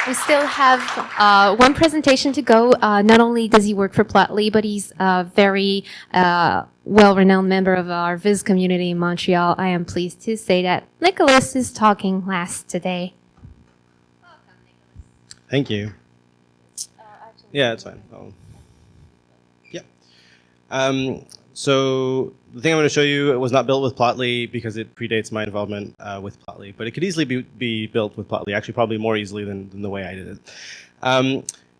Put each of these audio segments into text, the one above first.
We still have one presentation to go. Not only does he work for Plotly, but he's a very well-renowned member of our Viz community in Montreal. I am pleased to say that Nicolas is talking last today. Thank you. Yeah, it's fine. So the thing I'm going to show you was not built with Plotly because it predates my involvement with Plotly, but it could easily be built with Plotly, actually probably more easily than the way I did it.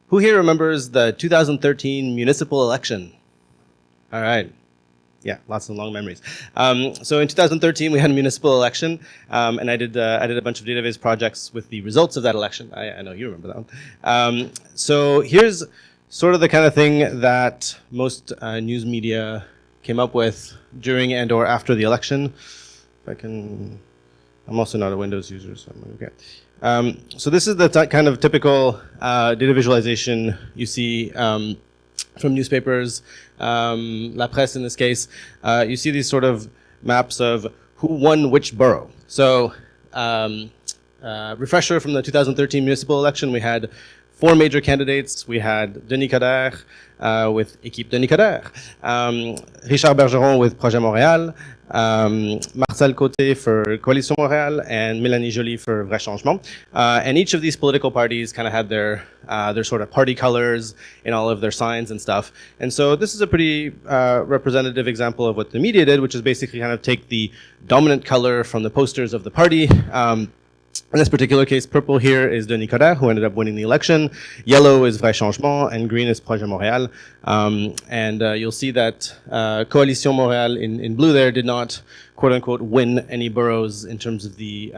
Who here remembers the 2013 municipal election? All right. Yeah, lots of long memories. So in 2013, we had a municipal election, and I did a bunch of database projects with the results of that election. I know you remember that one. So here's sort of the kind of thing that most news media came up with during and or after the election. If I can, I'm also not a Windows user, so I'm okay. So this is the kind of typical data visualization you see from newspapers, La Presse in this case. You see these sort of maps of who won which borough. So refresher from the 2013 municipal election, we had 4 major candidates. We had Denis Coderre with Équipe Denis Coderre, Richard Bergeron with Projet Montréal, Marcel Côté for Coalition Montréal, and Mélanie Joly for Vrai Changement. And each of these political parties kind of had their sort of party colors in all of their signs and stuff. And so this is a pretty representative example of what the media did, which is basically kind of take the dominant color from the posters of the party. In this particular case, purple here is Denis Coderre, who ended up winning the election. Yellow is Vrai Changement, and green is Projet Montréal. And you'll see that Coalition Montréal in blue there did not, quote unquote, win any boroughs in terms of the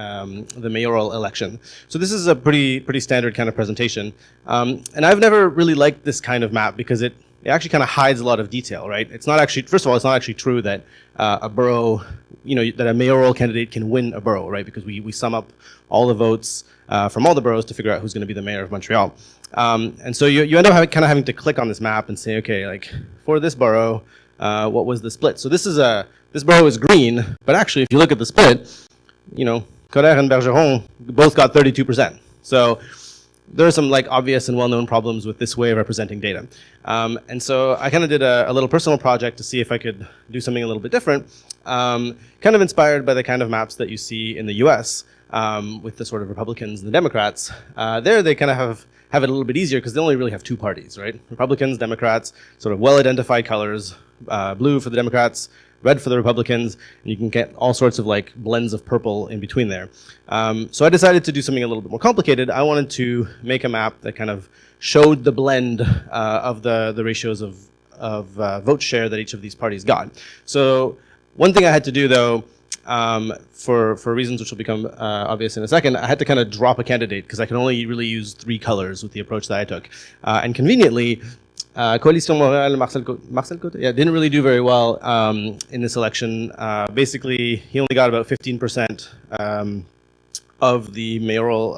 mayoral election. So this is a pretty standard kind of presentation. And I've never really liked this kind of map because it actually kind of hides a lot of detail, right? It's not actually, first of all, it's not actually true that a borough, that a mayoral candidate can win a borough, right? Because we sum up all the votes from all the boroughs to figure out who's going to be the mayor of Montreal. And so you end up kind of having to click on this map and say, okay, like for this borough, what was the split? So this borough is green, but actually if you look at the split, Coderre and Bergeron both got 32%. So there are some like obvious and well-known problems with this way of representing data. And so I kind of did a little personal project to see if I could do something a little bit different, kind of inspired by the kind of maps that you see in the US with the sort of Republicans and the Democrats. There they kind of have it a little bit easier because they only really have 2 parties, right? Republicans, Democrats, sort of well-identified colors, blue for the Democrats, red for the Republicans, and you can get all sorts of like blends of purple in between there. So I decided to do something a little bit more complicated. I wanted to make a map that kind of showed the blend of the ratios of vote share that each of these parties got. So one thing I had to do though, for reasons which will become obvious in a second, I had to kind of drop a candidate because I could only really use 3 colors with the approach that I took. And conveniently, Coalition Montréal, Marcel Côté, didn't really do very well in this election. Basically, he only got about 15% of the mayoral,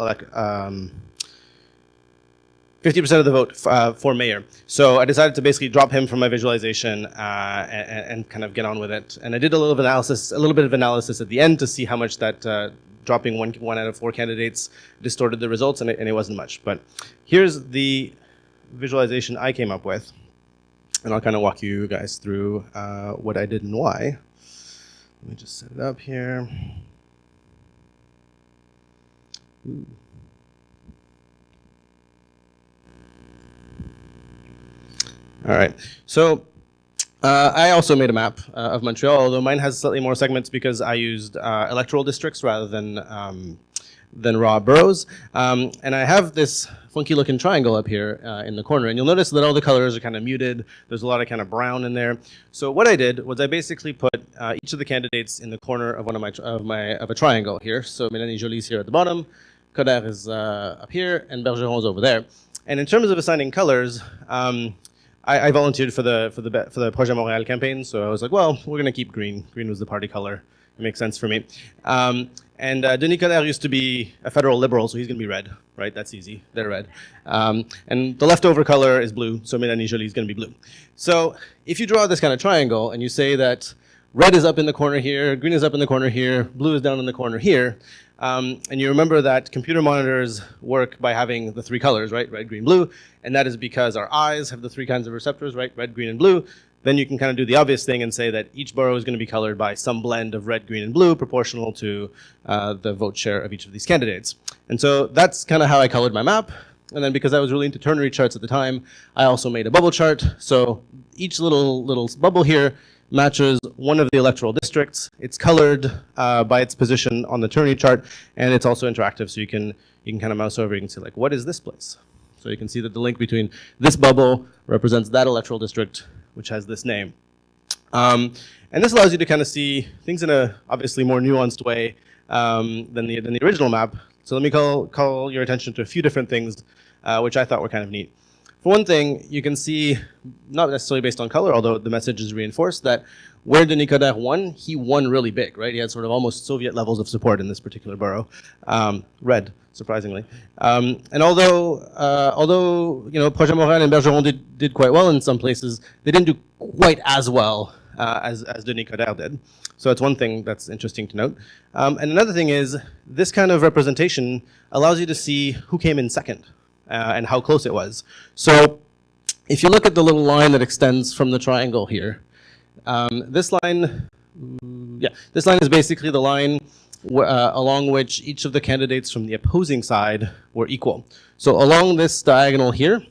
50% of the vote for mayor. So I decided to basically drop him from my visualization and kind of get on with it. And I did a little bit of analysis at the end to see how much that dropping one out of 4 candidates distorted the results, and it wasn't much. But here's the visualization I came up with, and I'll kind of walk you guys through what I did and why. Let me just set it up here. Ooh. All right, so I also made a map of Montreal, although mine has slightly more segments because I used electoral districts rather than raw boroughs. And I have this funky looking triangle up here in the corner, and you'll notice that all the colors are kind of muted. There's a lot of kind of brown in there. So what I did was I basically put each of the candidates in the corner of of a triangle here. So Mélanie Joly is here at the bottom, Coderre is up here, and Bergeron is over there. And in terms of assigning colors, I volunteered for the Projet Montréal campaign, so I was like, well, we're going to keep green. Green was the party color. It makes sense for me. And Denis Coderre used to be a federal liberal, so he's going to be red, right? That's easy. They're red. And the leftover color is blue, so Mélanie Joly is going to be blue. So if you draw this kind of triangle and you say that red is up in the corner here, green is up in the corner here, blue is down in the corner here, And you remember that computer monitors work by having the three colors, right? Red, green, blue. And that is because our eyes have the three kinds of receptors, right? Red, green, and blue. Then you can kind of do the obvious thing and say that each borough is going to be colored by some blend of red, green, and blue proportional to the vote share of each of these candidates. And so that's kind of how I colored my map. And then because I was really into ternary charts at the time, I also made a bubble chart. So each little bubble here matches one of the electoral districts. It's colored by its position on the ternary chart, and it's also interactive, so you can kind of mouse over. You can see, like, what is this place? So you can see that the link between this bubble represents that electoral district, which has this name. And this allows you to kind of see things in a obviously more nuanced way than the original map. So let me call your attention to a few different things which I thought were kind of neat. For one thing, you can see, not necessarily based on color, although the message is reinforced, that where Nicolas won, he won really big, right? He had sort of almost Soviet levels of support in this particular borough. Red, surprisingly. And although you know, Projet Montréal and Bergeron did quite well in some places, they didn't do quite as well as Denis Coderre did. So it's one thing that's interesting to note. And another thing is, this kind of representation allows you to see who came in second and how close it was. So if you look at the little line that extends from the triangle here, this line is basically the line along which each of the candidates from the opposing side were equal. So along this diagonal here,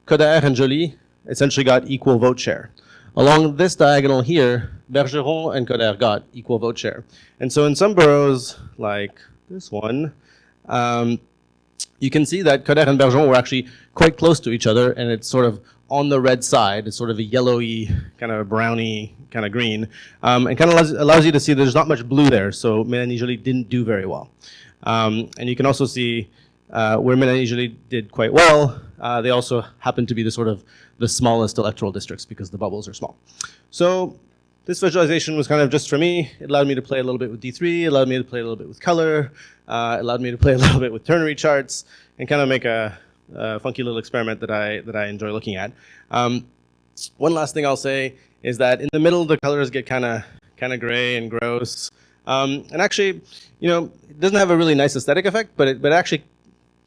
Coderre and Joly essentially got equal vote share. Along this diagonal here, Bergeron and Coderre got equal vote share. And so in some boroughs, like this one, you can see that Coderre and Bergeron were actually quite close to each other, and it's sort of on the red side. It's sort of a yellowy, kind of browny, kind of green, and kind of allows you to see there's not much blue there, so Mélanie Joly didn't do very well. And you can also see where Mélanie Joly did quite well. They also happen to be the smallest electoral districts because the bubbles are small. So this visualization was kind of just for me. It allowed me to play a little bit with D3. It allowed me to play a little bit with color. It allowed me to play a little bit with ternary charts and kind of make a funky little experiment that I enjoy looking at. One last thing I'll say is that in the middle, the colors get kind of gray and gross. And actually, you know, it doesn't have a really nice aesthetic effect, but actually,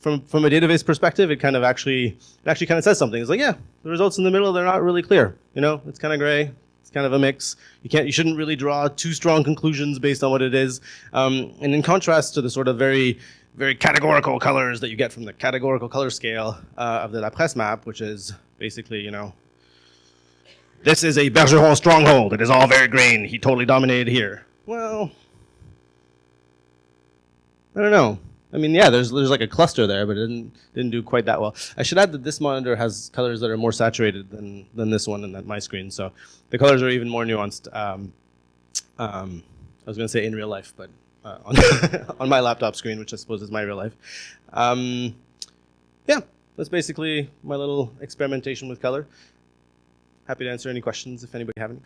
from a database perspective, it actually kind of says something. It's like, yeah, the results in the middle, they're not really clear. You know, it's kind of gray. It's kind of a mix. You shouldn't really draw too strong conclusions based on what it is. And in contrast to the sort of very, very categorical colors that you get from the categorical color scale of the La Presse map, which is basically, you know, this is a Bergeron stronghold. It is all very green. He totally dominated here. Well, I don't know. I mean, yeah, there's like a cluster there, but it didn't do quite that well. I should add that this monitor has colors that are more saturated than this one and than my screen, so the colors are even more nuanced. I was going to say in real life, but on my laptop screen, which I suppose is my real life. Yeah, that's basically my little experimentation with color. Happy to answer any questions if anybody have any.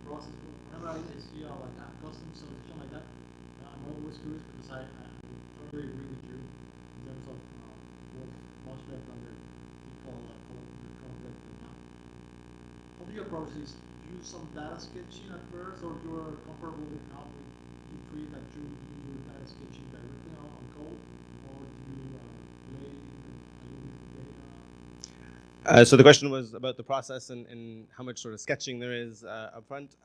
Process. Whenever I see like a custom solution like that, I'm always curious because I totally agree with you in terms of both much better than the conflict now. How do you approach this? Do you use some data sketching at first, or you're comfortable with how you treat that you do data sketching directly on code, or do you play a little bit with data? So the question was about the process and how much sort of sketching there is up front.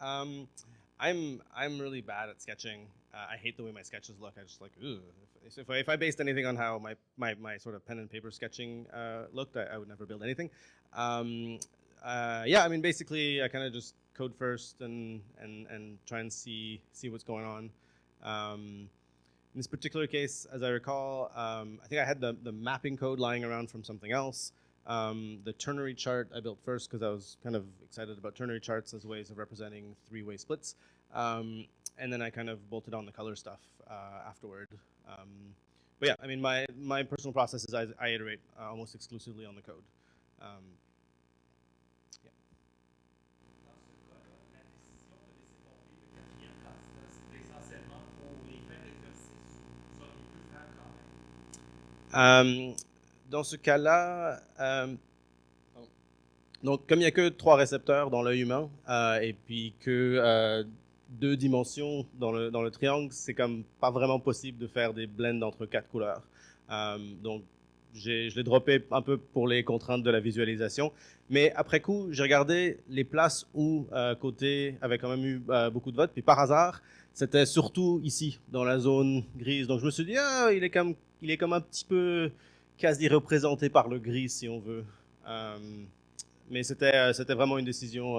I'm really bad at sketching. I hate the way my sketches look. I just like, ooh. If I based anything on how my sort of pen and paper sketching looked, I would never build anything. Yeah, I mean, basically, I kind of just code first and try and see what's going on. In this particular case, as I recall, I think I had the mapping code lying around from something else. The ternary chart I built first because I was kind of excited about ternary charts as ways of representing three-way splits. And then I kind of bolted on the color stuff afterward. But yeah, I mean, my personal process is I iterate almost exclusively on the code. Yeah. Dans ce cas-là, la décision de laisser tomber le quatrième place, c'était essentiellement pour les fins d'exercice ou vous auriez pu le faire quand même? Dans ce cas-là, donc comme il n'y a que 3 récepteurs dans l'œil humain et puis que 2 dimensions dans le triangle, c'est comme pas vraiment possible de faire des blends entre 4 couleurs. Donc je l'ai droppé un peu pour les contraintes de la visualisation. Mais après coup, j'ai regardé les places où Côté avait quand même eu beaucoup de votes. Puis par hasard, c'était surtout ici, dans la zone grise. Donc je me suis dit, ah, il est comme un petit peu quasi représenté par le gris, si on veut. Mais c'était vraiment une décision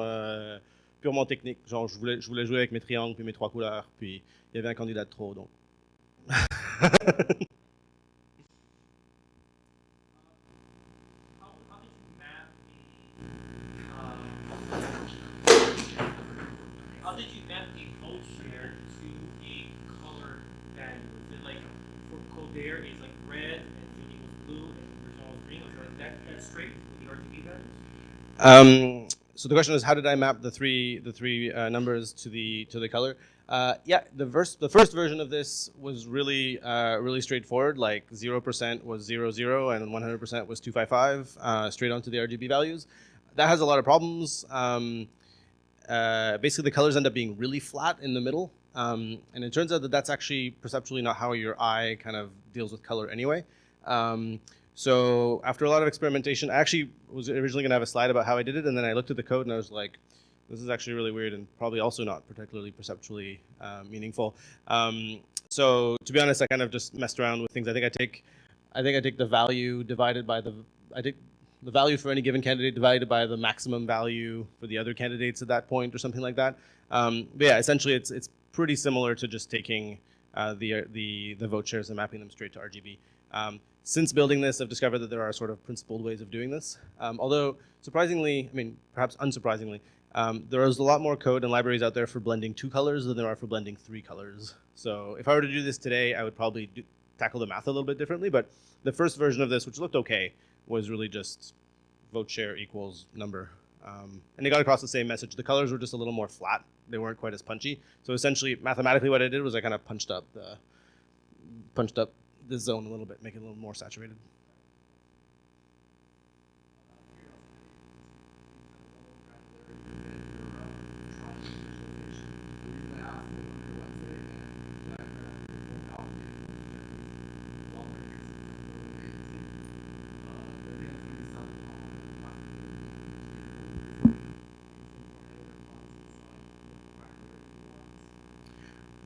purement technique. Genre, je voulais jouer avec mes triangles puis mes 3 couleurs. Puis il y avait un candidat de trop, donc. How did you map a vote share to a color value? Is it like for Colbert, it's like red, and Judy was blue, and Bergeron was green? Was it like that straight with the RGB values? So the question is, how did I map the three numbers to the color? Yeah, the first version of this was really really straightforward. Like 0% was 00 and 100% was 255 straight onto the RGB values. That has a lot of problems. Basically, the colors end up being really flat in the middle, and it turns out that that's actually perceptually not how your eye kind of deals with color anyway. So after a lot of experimentation, I actually was originally going to have a slide about how I did it, and then I looked at the code and I was like, this is actually really weird and probably also not particularly perceptually meaningful. So to be honest, I kind of just messed around with things. I think I take the value divided by the value for any given candidate divided by the maximum value for the other candidates at that point or something like that. But yeah, essentially it's pretty similar to just taking the vote shares and mapping them straight to RGB. Since building this, I've discovered that there are sort of principled ways of doing this. Although surprisingly, I mean, perhaps unsurprisingly, there is a lot more code and libraries out there for blending 2 colors than there are for blending 3 colors. So if I were to do this today, I would probably tackle the math a little bit differently. But the first version of this, which looked okay, was really just vote share equals number. And they got across the same message. The colors were just a little more flat. They weren't quite as punchy. So essentially, mathematically, what I did was I kind of punched up this zone a little bit, make it a little more saturated.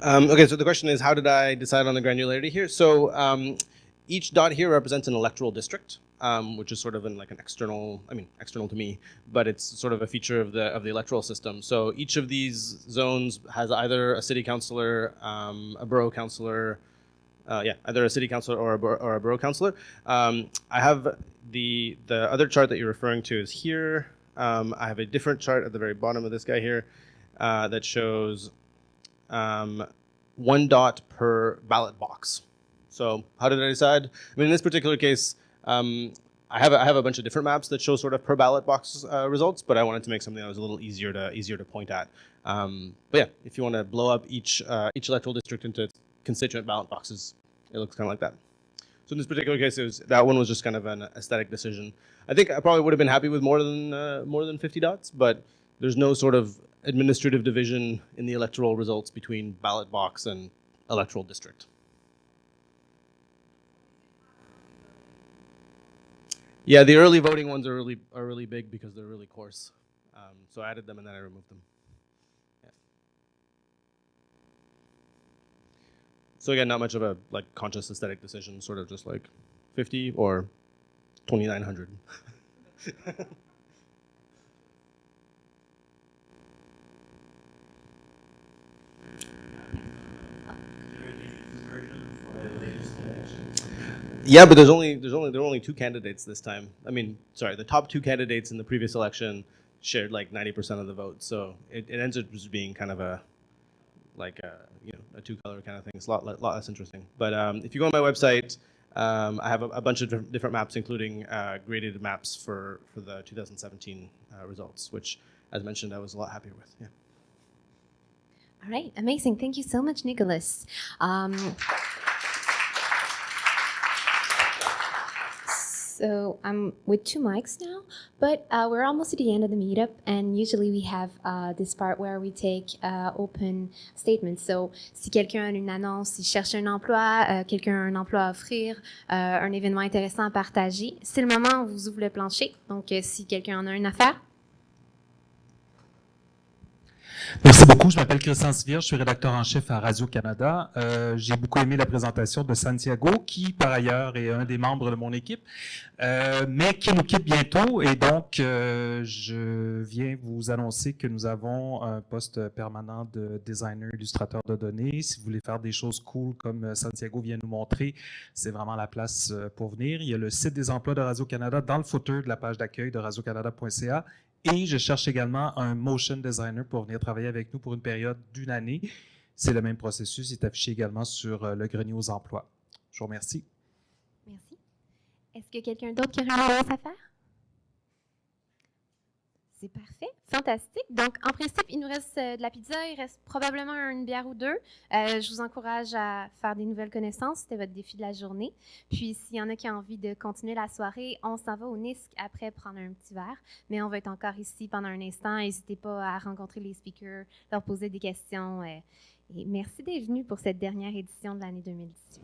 Okay, so the question is, how did I decide on the granularity here? So each dot here represents an electoral district, which is sort of like an external to me, but it's sort of a feature of the electoral system. So each of these zones has either a city councillor, a borough councillor, either a city councillor or a borough councillor. I have the other chart that you're referring to is here. I have a different chart at the very bottom of this guy here that shows 1 dot per ballot box. So how did I decide? I mean, in this particular case, I have a bunch of different maps that show sort of per ballot box results, but I wanted to make something that was a little easier to point at. But yeah, if you want to blow up each electoral district into constituent ballot boxes, it looks kind of like that. So in this particular case, that one was just kind of an aesthetic decision. I think I probably would have been happy with more than 50 dots, but there's no sort of administrative division in the electoral results between ballot box and electoral district. Yeah, the early voting ones are really big because they're really coarse. So I added them and then I removed them. Yeah. So again, not much of a like conscious aesthetic decision, sort of just like 50 or 2,900. Yeah, but there were only two candidates this time. I mean, sorry, the top two candidates in the previous election shared like 90% of the vote. So it ends up just being kind of a two-color kind of thing. It's a lot less interesting. But if you go on my website, I have a bunch of different maps, including graded maps for the 2017 results, which, as mentioned, I was a lot happier with. Yeah. All right, amazing. Thank you so much, Nicolas. So I'm with two mics now, but we're almost at the end of the meetup, and usually we have this part where we take open statements. So si quelqu'un a une annonce, il cherche un emploi, quelqu'un a un emploi à offrir, un événement intéressant à partager, c'est le moment où on vous ouvre le plancher. Donc si quelqu'un en a une affaire. Merci beaucoup. Je m'appelle Kruchten, je suis rédacteur en chef à Radio-Canada. J'ai beaucoup aimé la présentation de Santiago, qui, par ailleurs, est un des membres de mon équipe, mais qui nous quitte bientôt. Et donc, je viens vous annoncer que nous avons un poste permanent de designer, illustrateur de données. Si vous voulez faire des choses cool comme Santiago vient nous montrer, c'est vraiment la place pour venir. Il y a le site des emplois de Radio-Canada dans le footer de la page d'accueil de radiocanada.ca. Et je cherche également un motion designer pour venir travailler avec nous pour une période d'1 année. C'est le même processus, il est affiché également sur le grenier aux emplois. Je vous remercie. Merci. Est-ce que quelqu'un d'autre qui aurait une annonce à faire? C'est parfait, fantastique. Donc, en principe, il nous reste de la pizza, il reste probablement une bière ou deux. Je vous encourage à faire des nouvelles connaissances, c'était votre défi de la journée. Puis, s'il y en a qui ont envie de continuer la soirée, on s'en va au NISC après prendre un petit verre. Mais on va être encore ici pendant un instant. N'hésitez pas à rencontrer les speakers, leur poser des questions. Et merci d'être venu pour cette dernière édition de l'année 2018.